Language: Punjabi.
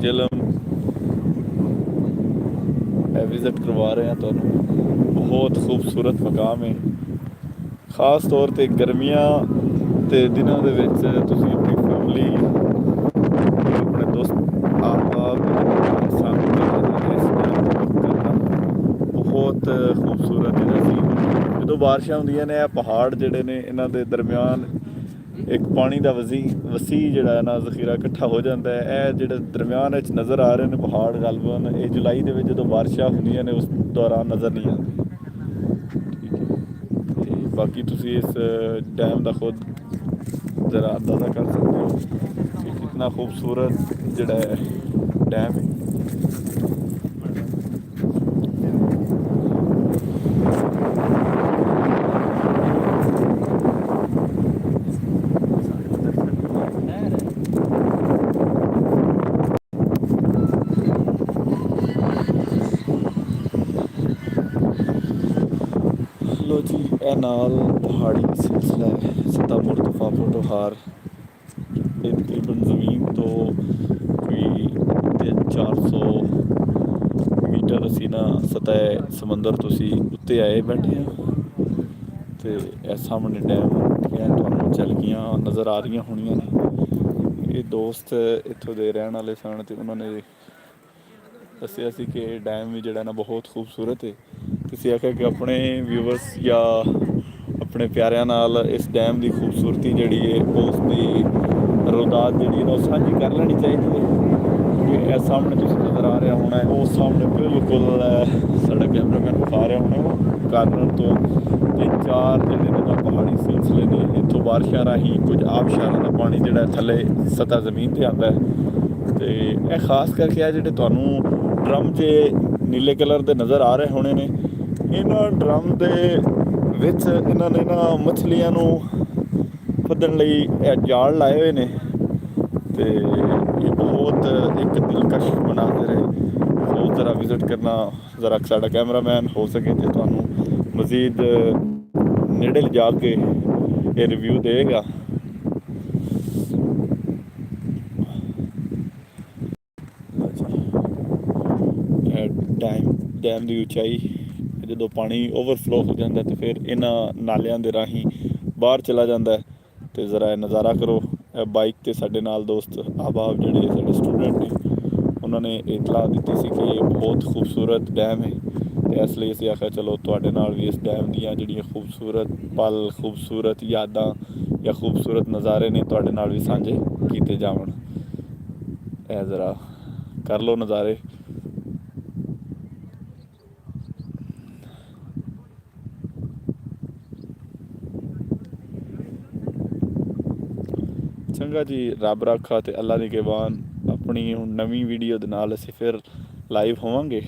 झेलम विजिट करवा रहे हैं ਤੁਹਾਨੂੰ। बहुत खूबसूरत मकाम है। खास तौर ਤੇ गर्मियां ਤੇ ਦਿਨਾਂ ਦੇ ਵਿੱਚ ਤੁਸੀਂ ਆਪਣੀ ਫੈਮਿਲੀ ਆਪਣੇ ਦੋਸਤ ਆਪ ਸਾਨੂੰ ਕਰਨਾ ਬਹੁਤ ਖੂਬਸੂਰਤ ਜਿਹੜਾ ਸੀ। ਜਦੋਂ ਬਾਰਿਸ਼ਾਂ ਹੁੰਦੀਆਂ ਨੇ ਇਹ ਪਹਾੜ ਜਿਹੜੇ ਨੇ ਇਹਨਾਂ ਦੇ ਦਰਮਿਆਨ ਇੱਕ ਪਾਣੀ ਦਾ ਵਸੀ ਜਿਹੜਾ ਹੈ ਨਾ ਜ਼ਖੀਰਾ ਇਕੱਠਾ ਹੋ ਜਾਂਦਾ ਹੈ। ਇਹ ਜਿਹੜੇ ਦਰਮਿਆਨ ਵਿੱਚ ਨਜ਼ਰ ਆ ਰਹੇ ਨੇ ਪਹਾੜ ਗਲਬਨ ਇਹ ਜੁਲਾਈ ਦੇ ਵਿੱਚ ਜਦੋਂ ਬਾਰਿਸ਼ਾਂ ਹੁੰਦੀਆਂ ਨੇ ਉਸ ਦੌਰਾਨ ਨਜ਼ਰ ਨਹੀਂ ਆਉਂਦੇ। ਠੀਕ ਹੈ ਤੇ ਬਾਕੀ ਤੁਸੀਂ ਇਸ ਡੈਮ ਦਾ ਖੁਦ ਜ਼ਰਾ ਅੰਦਾਜ਼ਾ ਕਰ ਸਕਦੇ ਹੋ ਕਿ ਕਿੰਨਾ ਖੂਬਸੂਰਤ ਜਿਹੜਾ ਹੈ ਡੈਮ ਹੈ। लो जी ए नाल पहाड़ी सिलसिला है सतह मुर्तफा फोटोहार ये तकरीबन ज़मीन तो कोई 400 मीटर असी ना सतह समंदर तो सी उत्ते आए बैठे हैं तो ए सामने डैम तुहानूं झलकियां नज़र आ रही होनियां ने। ये दोस्त इत्थों दे रहने वाले सन ते उन्होंने दस्सिया सी कि डैम भी जिहड़ा ना बहुत खूबसूरत है। ਤੁਸੀਂ ਆਖਿਆ ਕਿ ਆਪਣੇ ਵਿਊਵਰਸ ਜਾਂ ਆਪਣੇ ਪਿਆਰਿਆਂ ਨਾਲ ਇਸ ਡੈਮ ਦੀ ਖੂਬਸੂਰਤੀ ਜਿਹੜੀ ਹੈ ਉਸ ਦੀ ਰੌਦਾਤ ਜਿਹੜੀ ਹੈ ਉਹ ਸਾਂਝੀ ਕਰ ਲੈਣੀ ਚਾਹੀਦੀ ਹੈ ਕਿ ਇਹ ਸਾਹਮਣੇ ਤੁਸੀਂ ਨਜ਼ਰ ਆ ਰਿਹਾ ਹੋਣਾ ਹੈ ਉਸ ਸਾਹਮਣੇ ਬਿਲਕੁਲ ਸਾਡਾ ਕੈਮਰਾਮੈਨ ਵਿਖਾ ਰਿਹਾ ਹੋਣਾ ਉਹ ਕਾਰਨ ਤੋਂ 3-4 ਜਿਹੜੇ ਨੇ ਪਹਾੜੀ ਸਿਲਸਿਲੇ ਨੇ ਇੱਥੋਂ ਬਾਰਿਸ਼ਾਂ ਰਾਹੀਂ ਕੁਝ ਆਬਸ਼ਾਰਾਂ ਦਾ ਪਾਣੀ ਜਿਹੜਾ ਥੱਲੇ ਸਤਹ ਜ਼ਮੀਨ 'ਤੇ ਆਉਂਦਾ ਹੈ ਅਤੇ ਇਹ ਖਾਸ ਕਰਕੇ ਆ ਜਿਹੜੇ ਤੁਹਾਨੂੰ ਡਰਮ 'ਚ ਨੀਲੇ ਕਲਰ ਦੇ ਨਜ਼ਰ ਆ ਰਹੇ ਹੋਣੇ ਨੇ ਇਹਨਾਂ ਡਰਮ ਦੇ ਵਿੱਚ ਇਹਨਾਂ ਨੇ ਨਾ ਮੱਛਲੀਆਂ ਨੂੰ ਫੱਦਣ ਲਈ ਇਹ ਜਾਲ ਲਾਏ ਹੋਏ ਨੇ ਅਤੇ ਇਹ ਬਹੁਤ ਇੱਕ ਦਿਲਕਸ਼ ਬਣਾਉਂਦੇ ਰਹੇ। ਉਹ ਜ਼ਰਾ ਵਿਜ਼ਿਟ ਕਰਨਾ ਜ਼ਰਾ ਸਾਡਾ ਕੈਮਰਾਮੈਨ ਹੋ ਸਕੇ ਤੇ ਤੁਹਾਨੂੰ ਮਜ਼ੀਦ ਨੇੜੇ ਲਿਜਾ ਕੇ ਇਹ ਰਿਵਿਊ ਦੇਗਾ। ਡੈਮ ਦੀ ਉਚਾਈ ਜਦੋਂ ਪਾਣੀ ਓਵਰਫਲੋ ਹੋ ਜਾਂਦਾ ਅਤੇ ਫਿਰ ਇਹਨਾਂ ਨਾਲਿਆਂ ਦੇ ਰਾਹੀਂ ਬਾਹਰ ਚਲਾ ਜਾਂਦਾ ਅਤੇ ਜ਼ਰਾ ਨਜ਼ਾਰਾ ਕਰੋ। ਬਾਈਕ 'ਤੇ ਸਾਡੇ ਨਾਲ ਦੋਸਤ ਆਬਾਬ ਜਿਹੜੇ ਸਾਡੇ ਸਟੂਡੈਂਟ ਨੇ ਉਹਨਾਂ ਨੇ ਇਤਲਾਹ ਦਿੱਤੀ ਸੀ ਕਿ ਇਹ ਬਹੁਤ ਖੂਬਸੂਰਤ ਡੈਮ ਹੈ ਅਤੇ ਇਸ ਲਈ ਅਸੀਂ ਆਖਿਆ ਚਲੋ ਤੁਹਾਡੇ ਨਾਲ ਵੀ ਇਸ ਡੈਮ ਦੀਆਂ ਜਿਹੜੀਆਂ ਖੂਬਸੂਰਤ ਪਲ ਖੂਬਸੂਰਤ ਯਾਦਾਂ ਜਾਂ ਖੂਬਸੂਰਤ ਨਜ਼ਾਰੇ ਨੇ ਤੁਹਾਡੇ ਨਾਲ ਵੀ ਸਾਂਝੇ ਕੀਤੇ ਜਾਵਣ। ਇਹ ਜ਼ਰਾ ਕਰ ਲਓ ਨਜ਼ਾਰੇ। ਚੰਗਾ ਜੀ ਰੱਬ ਰਾਖਾ ਅਤੇ ਅੱਲਾ ਨਿਗਹਿਬਾਨ। ਆਪਣੀ ਹੁਣ ਨਵੀਂ ਵੀਡੀਓ ਦੇ ਨਾਲ ਅਸੀਂ ਫਿਰ ਲਾਈਵ ਹੋਵਾਂਗੇ।